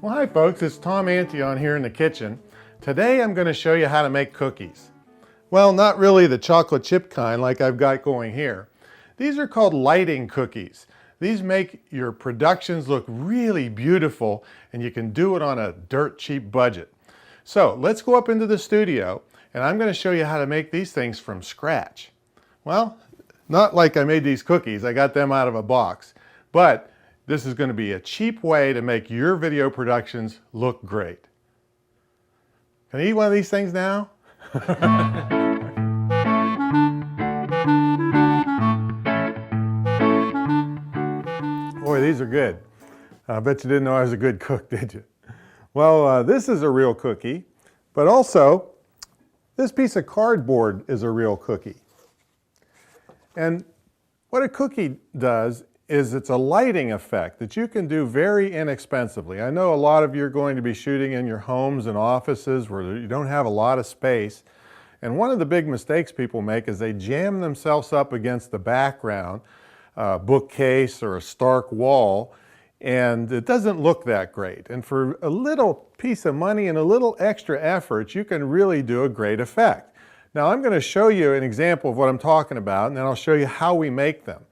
Well, hi folks, it's Tom Antion here in the kitchen. Today I'm going to show you how to make cookies. Well, not really the chocolate chip kind like I've got going here. These are called lighting cookies. These make your productions look really beautiful, and you can do it on a dirt cheap budget. So let's go up into the studio and I'm going to show you how to make these things from scratch. Well, not like I made these cookies, I got them out of a box, but this is going to be a cheap way to make your video productions look great. Can I eat one of these things now? Boy, these are good. I bet you didn't know I was a good cook, did you? Well, this is a real cookie, but also this piece of cardboard is a real cookie. And what a cookie does is it's a lighting effect that you can do very inexpensively. I know a lot of you are going to be shooting in your homes and offices where you don't have a lot of space. And one of the big mistakes people make is they jam themselves up against the background, bookcase or a stark wall, and it doesn't look that great. And for a little piece of money and a little extra effort, you can really do a great effect. Now I'm going to show you an example of what I'm talking about, and then I'll show you how we make them.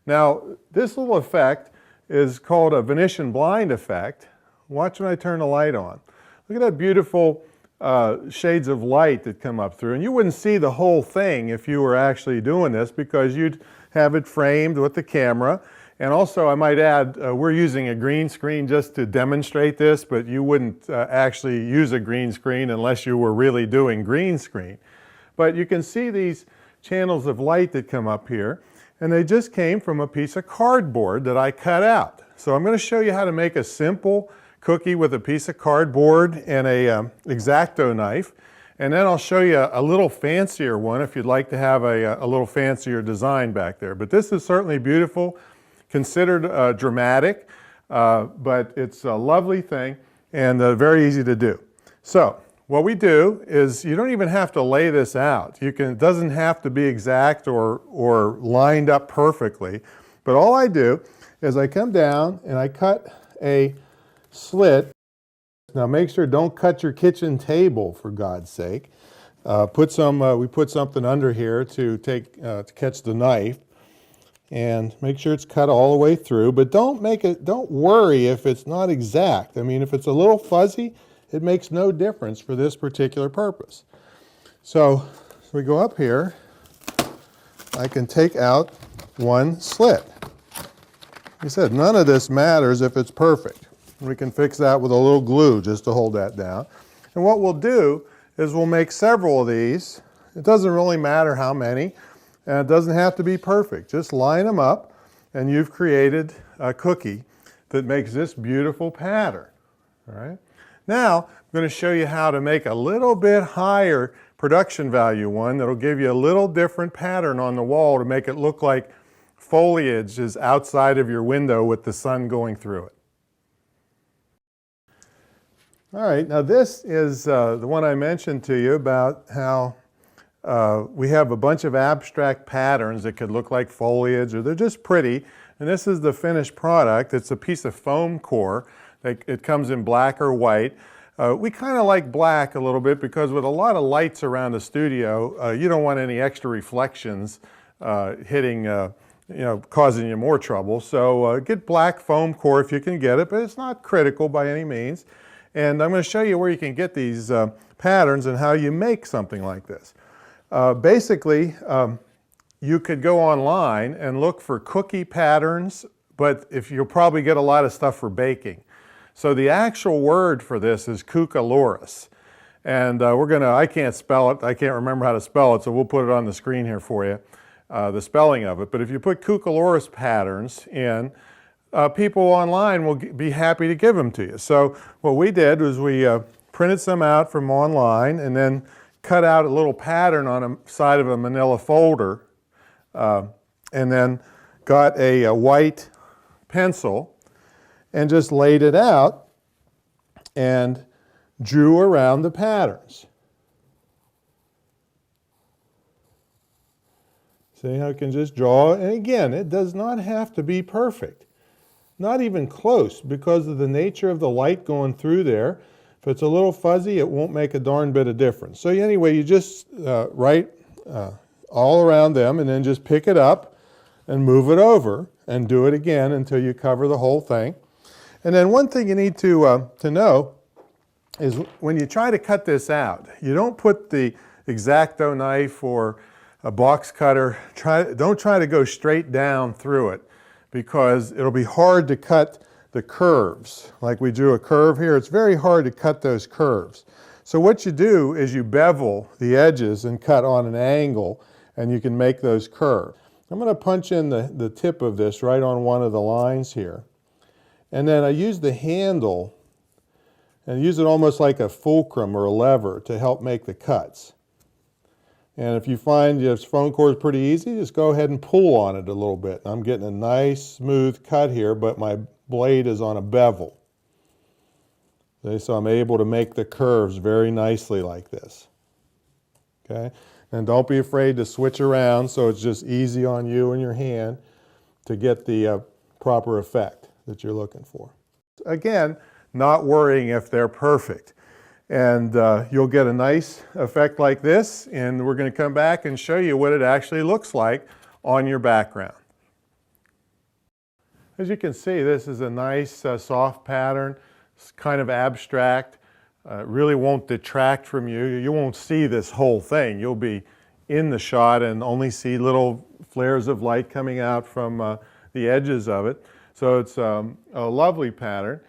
Now, this little effect is called a Venetian blind effect. Watch when I turn the light on. Look at that beautiful shades of light that come up through. And you wouldn't see the whole thing if you were actually doing this because you'd have it framed with the camera. And also, I might add, we're using a green screen just to demonstrate this, but you wouldn't actually use a green screen unless you were really doing green screen. But you can see these channels of light that come up here. And they just came from a piece of cardboard that I cut out. So I'm going to show you how to make a simple cookie with a piece of cardboard and a X-Acto knife. And then I'll show you a little fancier one if you'd like to have a little fancier design back there. But this is certainly beautiful, considered dramatic, but it's a lovely thing and very easy to do. So what we do is you don't even have to lay this out. It doesn't have to be exact or lined up perfectly. But all I do is I come down and I cut a slit. Now make sure don't cut your kitchen table, for God's sake. We put something under here to catch the knife. And make sure it's cut all the way through. But don't worry if it's not exact. I mean, if it's a little fuzzy, it makes no difference for this particular purpose. So we go up here, I can take out one slit. Like I said, none of this matters if it's perfect. We can fix that with a little glue just to hold that down. And what we'll do is we'll make several of these. It doesn't really matter how many, and it doesn't have to be perfect. Just line them up, and you've created a cookie that makes this beautiful pattern. All right? Now, I'm going to show you how to make a little bit higher production value one that'll give you a little different pattern on the wall to make it look like foliage is outside of your window with the sun going through it. All right, now this is the one I mentioned to you about how we have a bunch of abstract patterns that could look like foliage or they're just pretty. And this is the finished product. It's a piece of foam core. It comes in black or white. We kind of like black a little bit because with a lot of lights around the studio, you don't want any extra reflections hitting, causing you more trouble. So get black foam core if you can get it, but it's not critical by any means. And I'm going to show you where you can get these patterns and how you make something like this. Basically, you could go online and look for cookie patterns, but you'll probably get a lot of stuff for baking. So the actual word for this is cucaloris. And I can't spell it, I can't remember how to spell it, so we'll put it on the screen here for you, the spelling of it. But if you put cucaloris patterns in, people online will be happy to give them to you. So what we did was we printed some out from online and then cut out a little pattern on the side of a manila folder and then got a white pencil and just laid it out and drew around the patterns. See how I can just draw? And again, it does not have to be perfect. Not even close, because of the nature of the light going through there. If it's a little fuzzy, it won't make a darn bit of difference. So anyway, you just write all around them and then just pick it up and move it over and do it again until you cover the whole thing. And then one thing you need to know is when you try to cut this out, you don't put the X-Acto knife or a box cutter, don't try to go straight down through it, because it'll be hard to cut the curves. Like we drew a curve here, it's very hard to cut those curves. So what you do is you bevel the edges and cut on an angle, and you can make those curves. I'm going to punch in the tip of this right on one of the lines here. And then I use the handle and use it almost like a fulcrum or a lever to help make the cuts. And if you find your phone cord is pretty easy, just go ahead and pull on it a little bit. I'm getting a nice smooth cut here, but my blade is on a bevel. Okay, so I'm able to make the curves very nicely like this. Okay, and don't be afraid to switch around so it's just easy on you and your hand to get the proper effect that you're looking for. Again, not worrying if they're perfect. And you'll get a nice effect like this, and we're going to come back and show you what it actually looks like on your background. As you can see, this is a nice soft pattern. It's kind of abstract. Really won't detract from you. You won't see this whole thing. You'll be in the shot and only see little flares of light coming out from the edges of it. So it's a lovely pattern.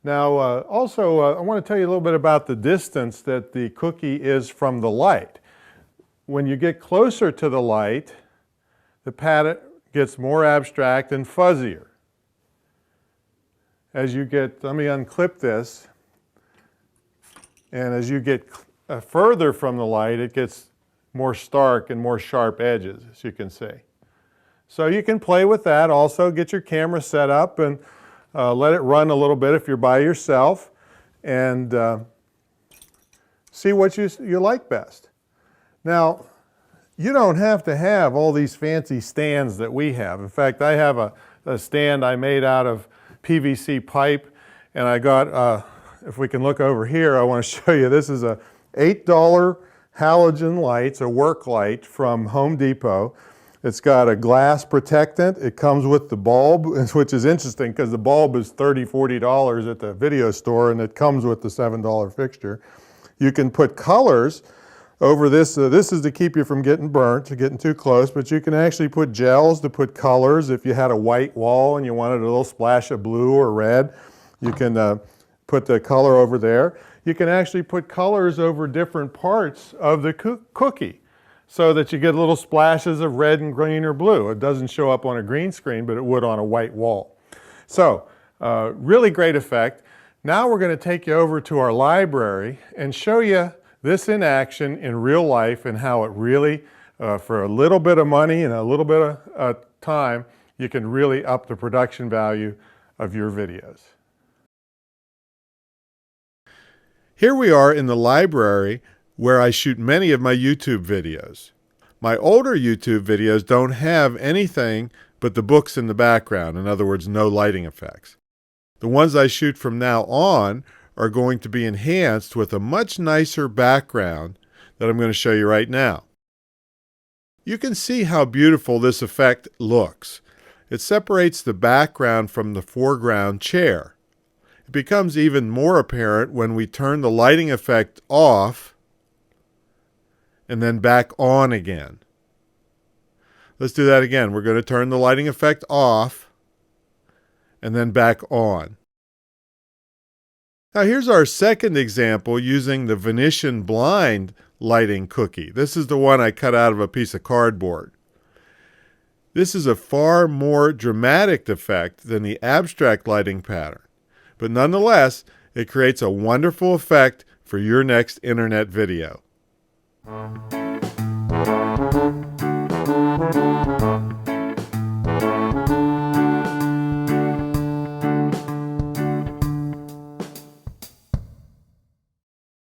Now, also, I want to tell you a little bit about the distance that the cookie is from the light. When you get closer to the light, the pattern gets more abstract and fuzzier. As you get, let me unclip this, and as you get further from the light, it gets more stark and more sharp edges, as you can see. So you can play with that. Also, get your camera set up and let it run a little bit if you're by yourself, and see what you like best. Now, you don't have to have all these fancy stands that we have. In fact, I have a stand I made out of PVC pipe, and I got, if we can look over here, I want to show you, this is a $8 halogen light. It's a work light from Home Depot. It's got a glass protectant. It comes with the bulb, which is interesting because the bulb is $30, $40 at the video store, and it comes with the $7 fixture. You can put colors over this. This is to keep you from getting burnt, to getting too close, but you can actually put gels to put colors. If you had a white wall and you wanted a little splash of blue or red, you can put the color over there. You can actually put colors over different parts of the cookie, so that you get little splashes of red and green or blue. It doesn't show up on a green screen, but it would on a white wall. So, really great effect. Now we're going to take you over to our library and show you this in action in real life, and how it really, for a little bit of money and a little bit of time, you can really up the production value of your videos. Here we are in the library where I shoot many of my YouTube videos. My older YouTube videos don't have anything but the books in the background, in other words, no lighting effects. The ones I shoot from now on are going to be enhanced with a much nicer background that I'm going to show you right now. You can see how beautiful this effect looks. It separates the background from the foreground chair. It becomes even more apparent when we turn the lighting effect off and then back on again. Let's do that again. We're going to turn the lighting effect off and then back on. Now here's our second example using the Venetian blind lighting cookie. This is the one I cut out of a piece of cardboard. This is a far more dramatic effect than the abstract lighting pattern, but nonetheless, it creates a wonderful effect for your next internet video.